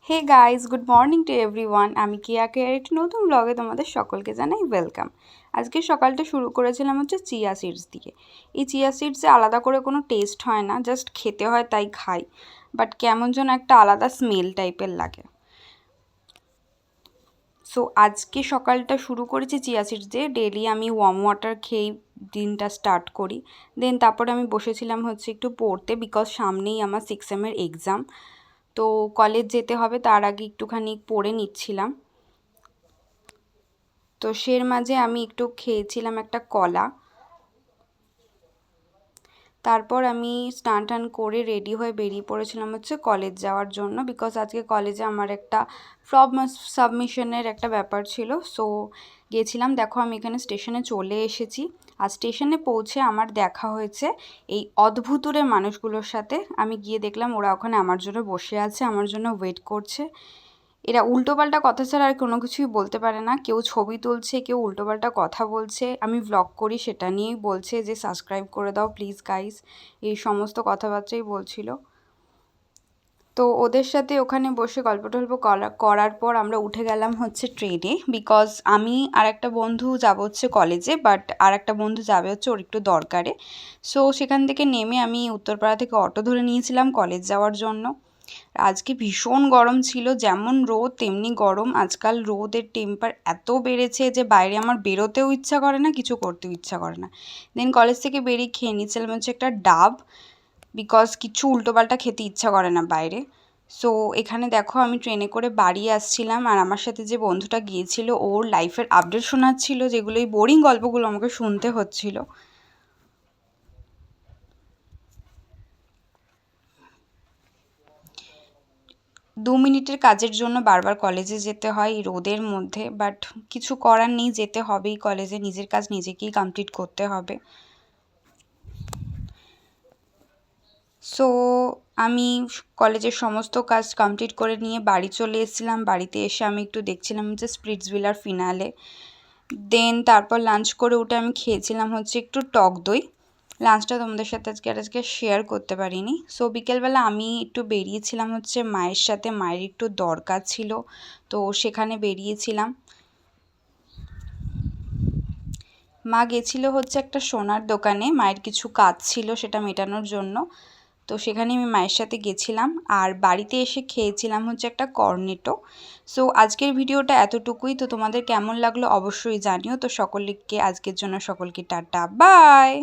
Hey guys, good morning to everyone. আমি কিয়াকে একটি নতুন ব্লগে তোমাদের সকলকে জানাই ওয়েলকাম। আজকে সকালটা শুরু করেছিলাম হচ্ছে চিয়া সিডস দিয়ে। এই চিয়া সিডসে আলাদা করে কোনো টেস্ট হয় না, জাস্ট খেতে হয় তাই খাই, বাট কেমন যেন একটা আলাদা স্মেল টাইপের লাগে। সো আজকে সকালটা শুরু করেছি চিয়া সিডস দিয়ে। ডেলি আমি ওয়ার্ম ওয়াটার খেয়েই দিনটা স্টার্ট করি। দেন তারপরে আমি বসেছিলাম হচ্ছে একটু পড়তে, বিকজ সামনেই আমার 6 সেমের এক্সাম। তো কলেজ যেতে হবে, তার আগে একটুখানি পড়ে নিচ্ছিলাম। তো সের মাঝে আমি একটু খেয়েছিলাম একটা কলা। তারপর আমি স্নান টান করে রেডি হয়ে বেরিয়ে পড়েছিলাম হচ্ছে কলেজ যাওয়ার জন্য, বিকজ আজকে কলেজে আমার একটা ফর্ম সাবমিশনের একটা ব্যাপার ছিল। সো গেছিলাম। দেখো আমি এখানে স্টেশনে চলে এসেছি। আর স্টেশনে পৌঁছে আমার দেখা হয়েছে এই অদ্ভুতুরে মানুষগুলোর সাথে। আমি গিয়ে দেখলাম ওরা ওখানে আমার জন্য বসে আছে, আমার জন্য ওয়েট করছে। এরা উল্টোপাল্টা কথা ছাড়া আর কোনো কিছুই বলতে পারে না। কেউ ছবি তুলছে, কেউ উল্টোপাল্টা কথা বলছে। আমি ভ্লগ করি সেটা নিয়েই বলছে যে সাবস্ক্রাইব করে দাও প্লিজ গাইস, এই সমস্ত কথাবার্তাই বলছিল। তো ওদের সাথে ওখানে বসে গল্প টল্প করার পর আমরা উঠে গেলাম হচ্ছে ট্রেনে, বিকজ আমি আর একটা বন্ধু যাব হচ্ছে কলেজে, বাট আর একটা বন্ধু যাবে হচ্ছে ওর একটু দরকারে। সো সেখান থেকে নেমে আমি উত্তরপাড়া থেকে অটো ধরে নিয়েছিলাম কলেজ যাওয়ার জন্য। আজকে ভীষণ গরম ছিল, যেমন রোদ তেমনি গরম। আজকাল রোদের টেম্পার এত বেড়েছে যে বাইরে আমার বেরোতেও ইচ্ছা করে না, কিছু করতেও ইচ্ছা করে না। দেন কলেজ থেকে বেরিয়ে খেয়ে নিচ্ছিলাম হচ্ছে একটা ডাব, বিকজ কিছু উল্টোপাল্টা খেতে ইচ্ছা করে না বাইরে। সো এখানে দেখো আমি ট্রেনে করে বাড়ি আসছিলাম, আর আমার সাথে যে বন্ধুটা গিয়েছিল ওর লাইফের আপডেট শোনাচ্ছিল, যেগুলো এই বোরিং গল্পগুলো আমাকে শুনতে হচ্ছিল। 2 মিনিটের কাজের জন্য বারবার কলেজে যেতে হয় এই রোদের মধ্যে, বাট কিছু করার নেই, যেতে হবেই কলেজে। নিজের কাজ নিজেকেই কমপ্লিট করতে হবে। সো আমি কলেজের সমস্ত কাজ কমপ্লিট করে নিয়ে বাড়ি চলে এসেছিলাম। বাড়িতে এসে আমি একটু দেখছিলাম যে স্প্লিটসভিলার ফিনালে। দেন তারপর লাঞ্চ করে উঠে আমি খেয়েছিলাম হচ্ছে একটু টক দই। লাঞ্চটা তোমাদের সাথে আজকে শেয়ার করতে পারিনি। সো বিকেলবেলা আমি একটু বেরিয়েছিলাম হচ্ছে মায়ের সাথে, মায়ের একটু দরকার ছিল, তো সেখানে বেরিয়েছিলাম। মা গেছিলো হচ্ছে একটা সোনার দোকানে, মায়ের কিছু কাজ ছিল সেটা মেটানোর জন্য। তো সেখানে আমি মায়ের সাথে গেছিলাম, আর বাড়িতে এসে খেয়েছিলাম হচ্ছে একটা কর্নেটো। সো আজকের ভিডিওটা এতটুকুই। তো তোমাদের কেমন লাগলো অবশ্যই জানিও। তো সকলকে আজকের জন্য সকলকে টাটা বাই।